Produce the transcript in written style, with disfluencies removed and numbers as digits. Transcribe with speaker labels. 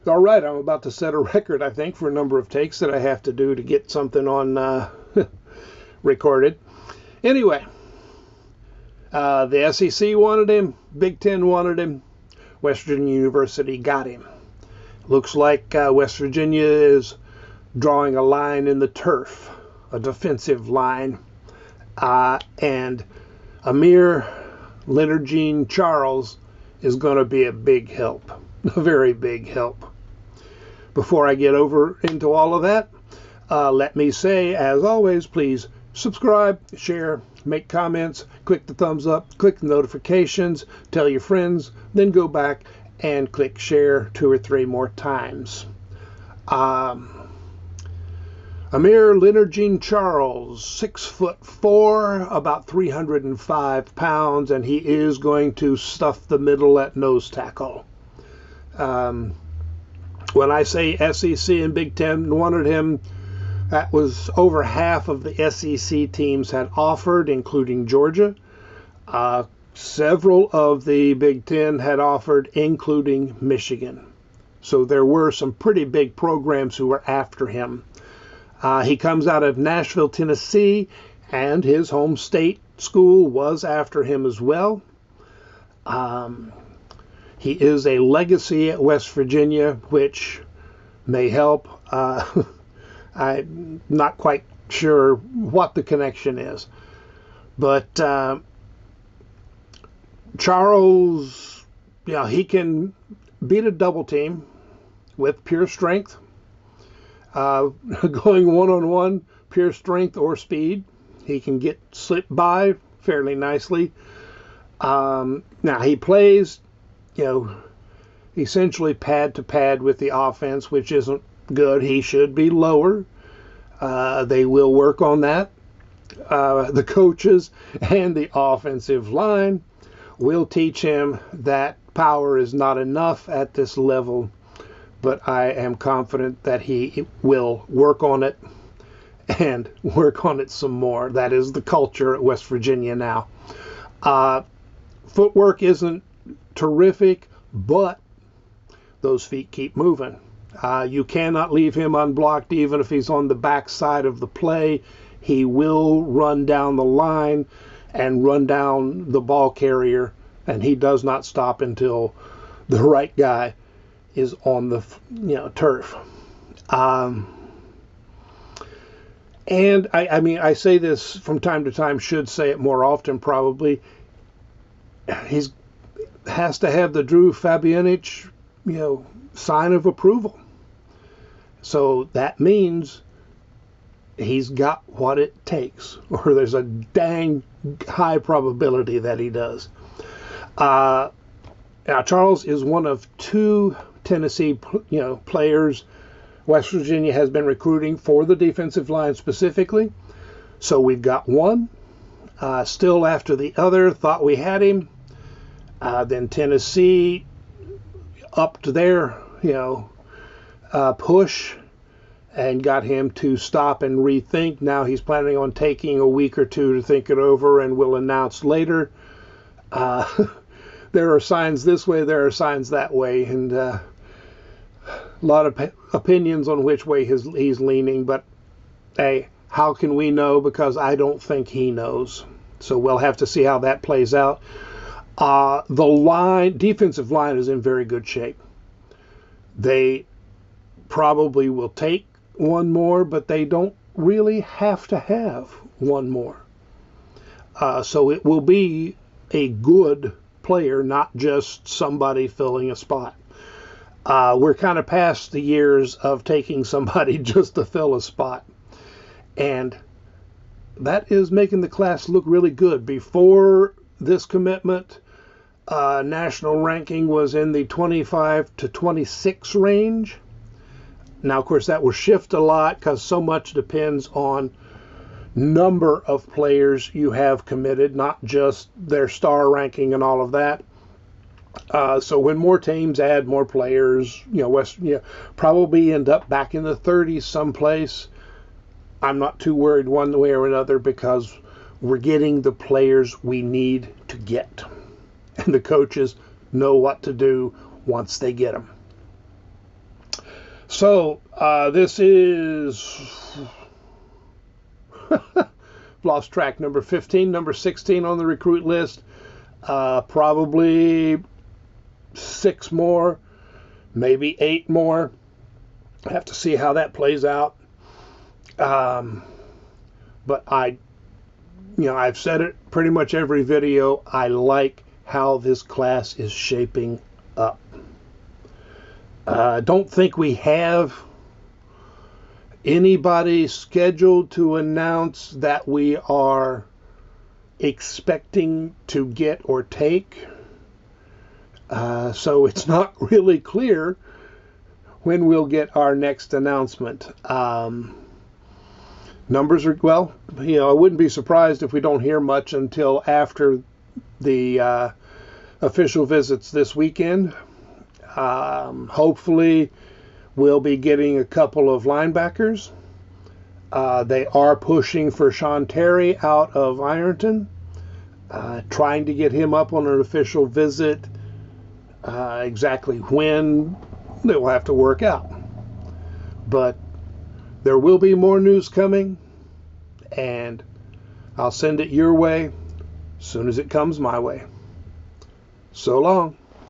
Speaker 1: All right, I'm about to set a record, I think, for a number of takes that I have to do to get something on recorded. Anyway, the SEC wanted him, Big Ten wanted him, West Virginia University got him. Looks like West Virginia is drawing a line in the turf, a defensive line, and Amir Leonard-Jean-Charles is going to be a big help, a very big help. Before I get over into all of that, let me say, as always, please subscribe, share, make comments, click the thumbs up, click the notifications, tell your friends, then go back and click share 2 or 3 more times. Amir Leonard-Jean-Charles, 6'4", about 305 pounds, and he is going to stuff the middle at nose tackle. When I say SEC and Big Ten wanted him, that was over half of the SEC teams had offered, including Georgia. Several of the Big Ten had offered, including Michigan. So there were some pretty big programs who were after him. He comes out of Nashville, Tennessee, and his home state school was after him as well. He is a legacy at West Virginia, which may help. I'm not quite sure what the connection is. But Charles, he can beat a double team with pure strength. Going one-on-one, pure strength or speed. He can get slipped by fairly nicely. Now, he plays, essentially pad to pad with the offense, which isn't good. He should be lower. They will work on that. The coaches and the offensive line will teach him that power is not enough at this level, but I am confident that he will work on it and work on it some more. That is the culture at West Virginia now. Footwork isn't terrific, but those feet keep moving. You cannot leave him unblocked even if he's on the backside of the play. He will run down the line and run down the ball carrier, and he does not stop until the right guy is on the turf. And I say this from time to time, should say it more often probably. He's has to have the Drew Fabianich, sign of approval. So that means he's got what it takes, or there's a dang high probability that he does. Now, Charles is one of 2 Tennessee, players West Virginia has been recruiting for the defensive line specifically. So we've got one still after the other. Thought we had him. Then Tennessee upped their, push and got him to stop and rethink. Now he's planning on taking a week or 2 to think it over and will announce later. There are signs this way, there are signs that way, and a lot of opinions on which way he's leaning. But, hey, how can we know? Because I don't think he knows. So we'll have to see how that plays out. The defensive line is in very good shape. They probably will take one more, but they don't really have to have one more. So it will be a good player, not just somebody filling a spot. We're kind of past the years of taking somebody just to fill a spot. And that is making the class look really good. Before this commitment, national ranking was in the 25 to 26 range. Now, of course, that will shift a lot because so much depends on number of players you have committed, not just their star ranking and all of that. So when more teams add more players, probably end up back in the 30s someplace. I'm not too worried one way or another because we're getting the players we need to get. And the coaches know what to do once they get them. So this is lost track, number 15, number 16 on the recruit list. Probably 6 more, maybe 8 more. I have to see how that plays out. But I've said it pretty much every video. I like how this class is shaping up. Don't think we have anybody scheduled to announce that we are expecting to get or take. So it's not really clear when we'll get our next announcement. Numbers are, well, I wouldn't be surprised if we don't hear much until after the official visits this weekend. Hopefully we'll be getting a couple of linebackers. They are pushing for Sean Terry out of Ironton, trying to get him up on an official visit. Exactly when, they will have to work out. But there will be more news coming, and I'll send it your way as soon as it comes my way. So long.